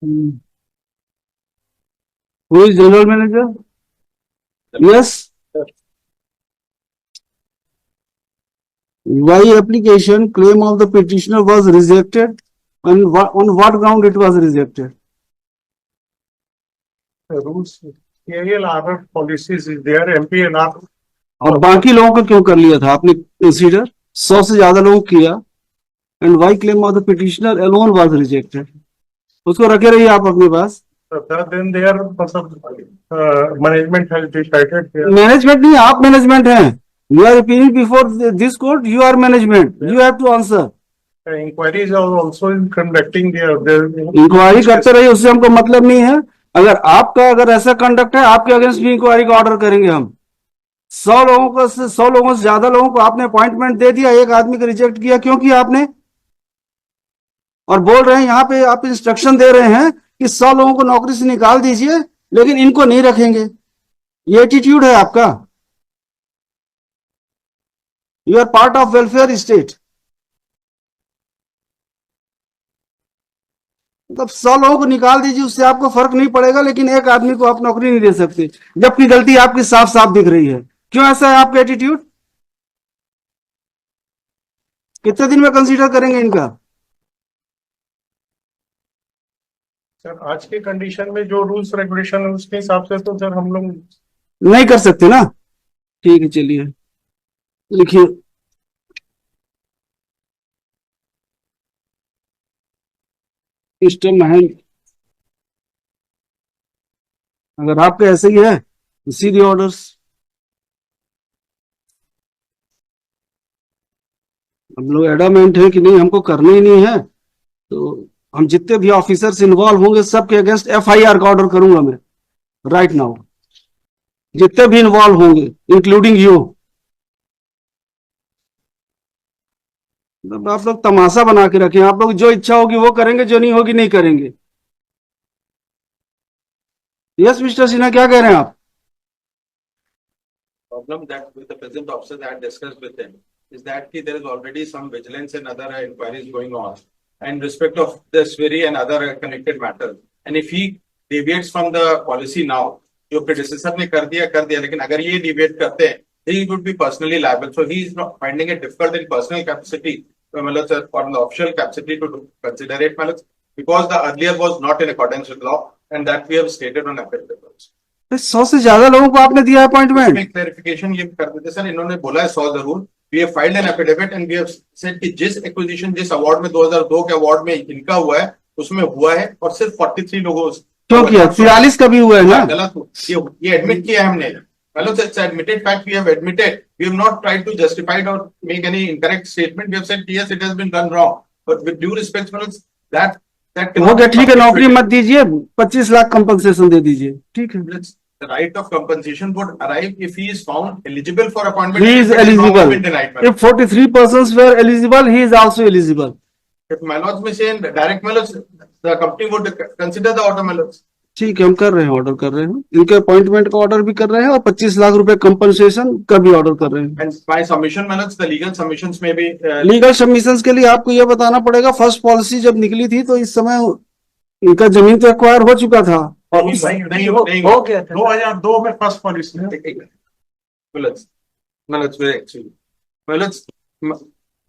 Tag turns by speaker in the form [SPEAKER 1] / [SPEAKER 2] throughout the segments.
[SPEAKER 1] Hmm. Who is general manager? Yes. Why application claim of the petitioner was rejected? On what ground it was rejected?
[SPEAKER 2] The rules, ALR policies is there, MPNR.
[SPEAKER 1] और बाकी लोगों को क्यों कर लिया था आपने कंसीडर? 100 से ज्यादा लोग किया. And why claim of the petitioner alone was rejected? उसको रखे रहिए आप अपने पास.
[SPEAKER 2] Then there, management has decided.
[SPEAKER 1] Management नहीं, आप मैनेजमेंट हैं. You are appealing before this court, you are management, you have to answer.
[SPEAKER 2] Inquiries are also conducting there.
[SPEAKER 1] Inquiry करते रहिए, उससे हमको मतलब नहीं है. अगर ऐसा कंडक्ट है, आपके अगेंस्ट भी इंक्वायरी का ऑर्डर करेंगे हम. 100 लोगों से ज्यादा लोगों को आपने अपॉइंटमेंट दे दिया, एक आदमी को रिजेक्ट किया. क्यों किया आपने? और बोल रहे हैं यहाँ पे, आप इंस्ट्रक्शन दे रहे हैं कि 100 लोगों को नौकरी से निकाल दीजिए, लेकिन इनको नहीं रखेंगे. ये एटीट्यूड है आपका. You are part of welfare state. मतलब 100 लोगों को निकाल दीजिए, उससे आपको फर्क नहीं पड़ेगा, लेकिन एक आदमी को आप नौकरी नहीं दे सकते, जबकि गलती आपकी साफ साफ दिख रही है. क्यों ऐसा है आपका एटीट्यूड? कितने दिन में कंसीडर करेंगे इनका?
[SPEAKER 2] सर, आज के कंडीशन में जो रूल्स रेगुलेशन है उसके हिसाब से तो सर हम लोग
[SPEAKER 1] नहीं कर सकते ना. ठीक है, चलिए लिखिए. मिस्टर महेंद्र, अगर आपके ऐसे ही है तो सी दी ऑर्डर्स. हम लोग एडामेंट है कि नहीं, हमको करना ही नहीं है, तो हम जितने भी ऑफिसर्स इन्वॉल्व होंगे सबके अगेंस्ट FIR का ऑर्डर करूंगा मैं राइट नाउ. जितने भी इन्वॉल्व होंगे इंक्लूडिंग यू. आप लोग तमाशा बना के रखें. आप लोग जो इच्छा होगी वो करेंगे, जो नहीं होगी नहीं करेंगे. यस मिस्टर सिन्हा, क्या कह रहे हैं आप?
[SPEAKER 3] Problem that with the present officers I had discussed with them is that there is already some vigilance and other inquiries going on in respect of this very and other connected matters. And if he deviates from the policy now, जो predecessor ने कर दिया, लेकिन अगर ये deviate करते हैं, he would be personally liable. So he is not finding it difficult in personal capacity, or in the official capacity to consider it, because the earlier was not in accordance with law, and that we have stated on affidavit.
[SPEAKER 1] 100 से ज्यादा लोगों को आपने दिया appointment.
[SPEAKER 3] Clarification ये कर देते sir, इन्होंने बोला है 100 जरूर. We have filed an affidavit and we have said कि जिस एक्विजिशन, जिस अवार्ड में 2002 के अवार्ड में इनका हुआ है, उसमें हुआ है, और सिर्फ 43 लोगों
[SPEAKER 1] क्यों किया? 43 का भी हुआ है ना.
[SPEAKER 3] गलत ये एडमिट किया है हमने. Fellows, it's admitted fact. We have admitted. We have not tried to justify it or make any incorrect statement. We have said yes, it has been done wrong. But with due respect, fellows, that
[SPEAKER 1] हो गया, ठीक है. नौकरी मत दीजिए, 25 lakh compensation दे दीजिए. ठीक है.
[SPEAKER 3] The right of compensation would arrive if he is found eligible for appointment.
[SPEAKER 1] He is eligible. If 43 persons were eligible, he is also eligible.
[SPEAKER 3] If mallots में से direct mallots, the company would consider the auto mallots.
[SPEAKER 1] ठीक है, हम कर रहे हैं, order कर रहे हैं. इनके अपॉइंटमेंट का ऑर्डर भी कर रहे हैं और 25 लाख रुपए कंपनसेशन का भी ऑर्डर कर रहे हैं.
[SPEAKER 3] And by submission mallots, the legal submissions may be.
[SPEAKER 1] Legal submissions के लिए आपको यह बताना पड़ेगा, फर्स्ट पॉलिसी जब निकली थी तो इस समय इनका जमीन तो एक्वायर हो चुका था.
[SPEAKER 2] नहीं हो गया था 2002 में first policy.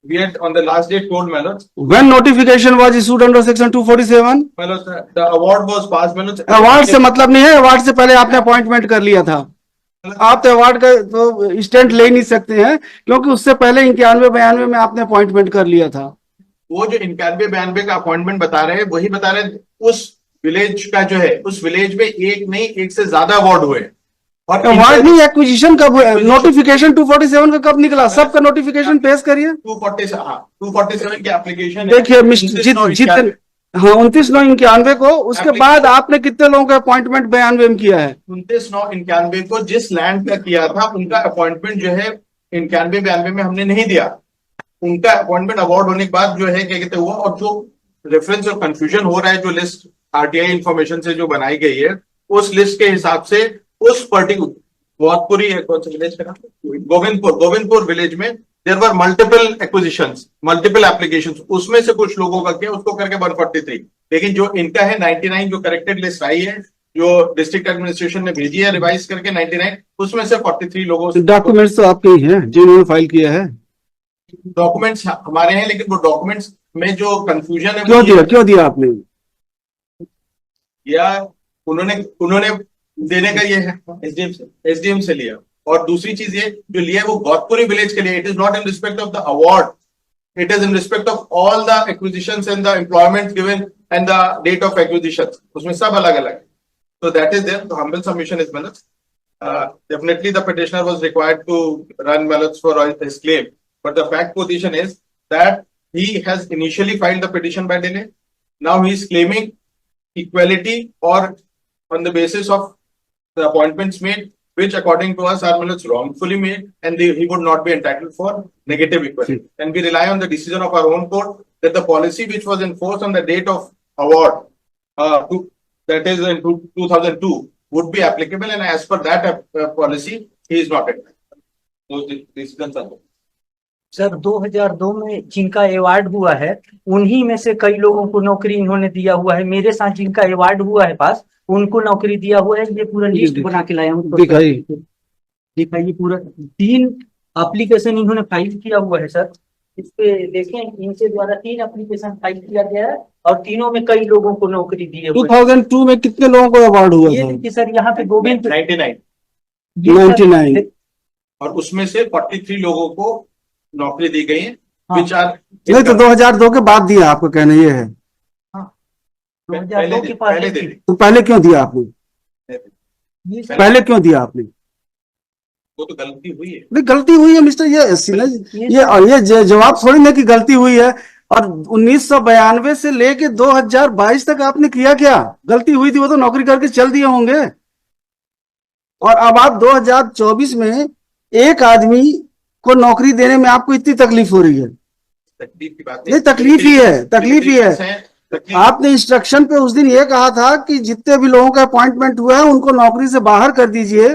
[SPEAKER 3] We had on the last date told mallots.
[SPEAKER 1] When notification was issued under section 247?
[SPEAKER 3] Mallots, the award was passed. Mallots.
[SPEAKER 1] Award से मतलब नहीं है, अवार्ड से पहले आपने अपॉइंटमेंट कर लिया था. आप तो अवार्ड का तो स्टैंड ले नहीं सकते हैं, क्योंकि उससे पहले 91-92 में आपने अपॉइंटमेंट कर लिया था.
[SPEAKER 3] वो जो 91-92 का अपॉइंटमेंट बता रहे हैं, वही बता रहे हैं उस विलेज का जो है, उस विलेज में एक नहीं एक से ज्यादा अवार्ड हुए. और
[SPEAKER 1] अवार्ड नहीं, एक्विजिशन कब हुआ? नोटिफिकेशन 247 का कब निकला? सबका नोटिफिकेशन पेश करिए.
[SPEAKER 3] 247 की एप्लीकेशन
[SPEAKER 1] देखिए मिस्टर हाँ 29/9/91 को, उसके बाद आपने कितने लोगों का अपॉइंटमेंट 92 में किया है?
[SPEAKER 3] 29/9/91 को जिस लैंड का किया था, उनका अपॉइंटमेंट जो है 91-92 में हमने नहीं दिया. उनका अपॉइंटमेंट अवार्ड होने के बाद जो है क्या कहते हुआ, और जो रेफरेंस और कंफ्यूजन हो रहा है, जो लिस्ट RTI इंफॉर्मेशन से जो बनाई गई है, उस लिस्ट के हिसाब से उस पर्टिकुलर गोविंदपुर विलेज में there were multiple acquisitions, multiple applications, उसमें से कुछ लोगों का किया, उसको करके 143। लेकिन जो इनका है 99 जो करेक्टेड लिस्ट आई है, जो डिस्ट्रिक्ट एडमिनिस्ट्रेशन ने भेजी है रिवाइज करके 99, उसमें से 43 लोगों से
[SPEAKER 1] डॉक्यूमेंट्स तो आपके ही हैं जिन्होंने फाइल किया है।
[SPEAKER 3] डॉक्यूमेंट्स हमारे हैं, लेकिन वो डॉक्यूमेंट्स में जो कंफ्यूजन है
[SPEAKER 1] क्यों दिया आपने?
[SPEAKER 3] या उन्होंने उन्होंने देने का ये है एसडीएम से लिया। और दूसरी चीज ये जो लिया है वो गौतपुरी विलेज के लिए, it is not in respect of the award, it is in respect of all the acquisitions and the employment given and the date of acquisition, उसमें सब अलग अलग है। So that is there. The humble submission is Manoj. Definitely the petitioner was required to run Manoj for his claim. But the fact position is that he has initially filed the petition by delay. Now he is claiming equality or on the basis of the appointments made, which according to us are Manoj wrongfully made, and he would not be entitled for negative equality. And we rely on the decision of our own court that the policy which was enforced on the date of award, that is in 2002, would be applicable, and as per that policy, he is not entitled. Those decisions are there.
[SPEAKER 4] Sir 2002 में जिनका award हुआ है उन्हीं में से कई लोगों को नौकरी इन्होंने दिया हुआ है। मेरे साथ जिनका अवार्ड हुआ है पास, उनको नौकरी दिया हुआ है। ये पूरा लिस्ट बना के लाया हूँ, दिखाइए पूरा 3 एप्लीकेशन इन्होंने फाइल किया हुआ है सर। इस पे देखें, इनके द्वारा 3 एप्लीकेशन फाइल किया गया है और तीनों में कई लोगों को नौकरी दी है।
[SPEAKER 1] 2002 में कितने लोगों को अवार्ड हुआ
[SPEAKER 4] ये
[SPEAKER 1] था?
[SPEAKER 4] देखिए सर, यहाँ पे गोविंद
[SPEAKER 1] 99
[SPEAKER 3] और उसमें से 43 लोगों को नौकरी दी गई है,
[SPEAKER 4] हाँ।
[SPEAKER 3] which are
[SPEAKER 1] नहीं तो 2002 के बाद दिया, आपको कहना ये है?
[SPEAKER 4] 2002 के पास
[SPEAKER 3] पहले दे दी।
[SPEAKER 1] तो पहले क्यों दिया आपने?
[SPEAKER 4] ये सर,
[SPEAKER 1] पहले क्यों दिया आपने?
[SPEAKER 3] वो तो गलती हुई है।
[SPEAKER 1] नहीं गलती हुई है मिस्टर, ये जवाब थोड़ी ना कि गलती हुई है। और 1992 से लेके 2022 तक आपने किया क्या? गलती हुई थी वो तो नौकरी करके चल दिए होंगे। और अब आप 2024 में एक आदमी को नौकरी देने में आपको इतनी तकलीफ हो रही है?
[SPEAKER 3] तकलीफ की बात
[SPEAKER 1] नहीं, तकलीफ ही है, तकलीफ ही है।
[SPEAKER 3] तकलीफ-
[SPEAKER 1] आपने इंस्ट्रक्शन पे उस दिन ये कहा था कि जितने भी लोगों का अपॉइंटमेंट हुआ है उनको नौकरी से बाहर कर दीजिए।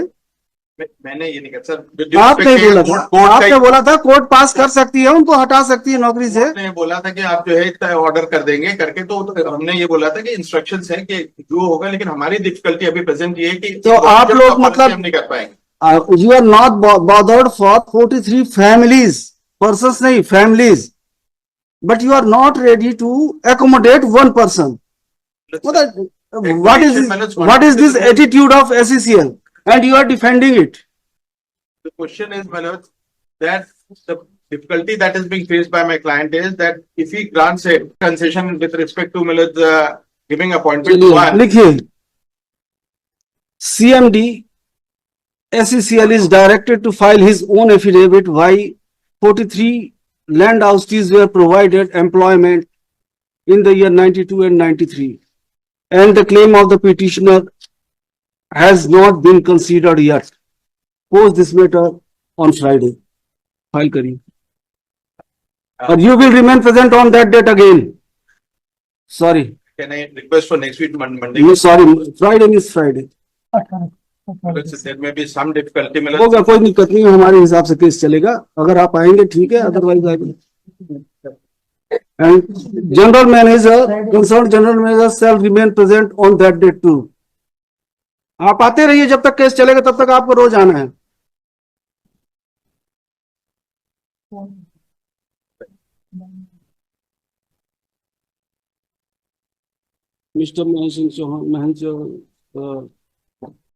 [SPEAKER 3] मैंने ये नहीं कहा सर,
[SPEAKER 1] आपने बोला था, आपने बोला था कोर्ट पास कर सकती है, उनको हटा सकती है नौकरी से।
[SPEAKER 3] ने बोला था कि आप जो है इतना ऑर्डर कर देंगे करके, तो हमने ये बोला था कि इंस्ट्रक्शंस है कि जो होगा, लेकिन हमारी डिफिकल्टी अभी प्रेजेंट ये है कि
[SPEAKER 1] तो आप लोग मतलब
[SPEAKER 3] हम नहीं कर पाएंगे।
[SPEAKER 1] You are not bothered for 43 families, persons नहीं, families, but you are not ready to accommodate 1 person. What is this attitude of SECL? And you are defending it.
[SPEAKER 3] The question is, Manoj, that the difficulty that is being faced by my client is that if he grants a concession with respect to Manoj giving appointment to one,
[SPEAKER 1] लिखिए, CMD SECL is directed to file his own affidavit why 43 land houses were provided employment in the year 92 and 93, and the claim of the petitioner has not been considered yet. Post this matter on Friday. File करिए. Or you will remain present on that date again. Sorry.
[SPEAKER 3] can I request for next week Monday?
[SPEAKER 1] You sorry. Friday means Friday.
[SPEAKER 3] Because there may be some difficulty, Manoj.
[SPEAKER 1] होगा, कोई दिक्कत नहीं, हमारे हिसाब से case चलेगा। अगर आप आएंगे ठीक है, otherwise and general manager, concern general manager shall remain present on that date too. आप आते रहिए, जब तक केस चलेगा तब तक आपको रोज आना है। मिस्टर महेश सिंह चौहान,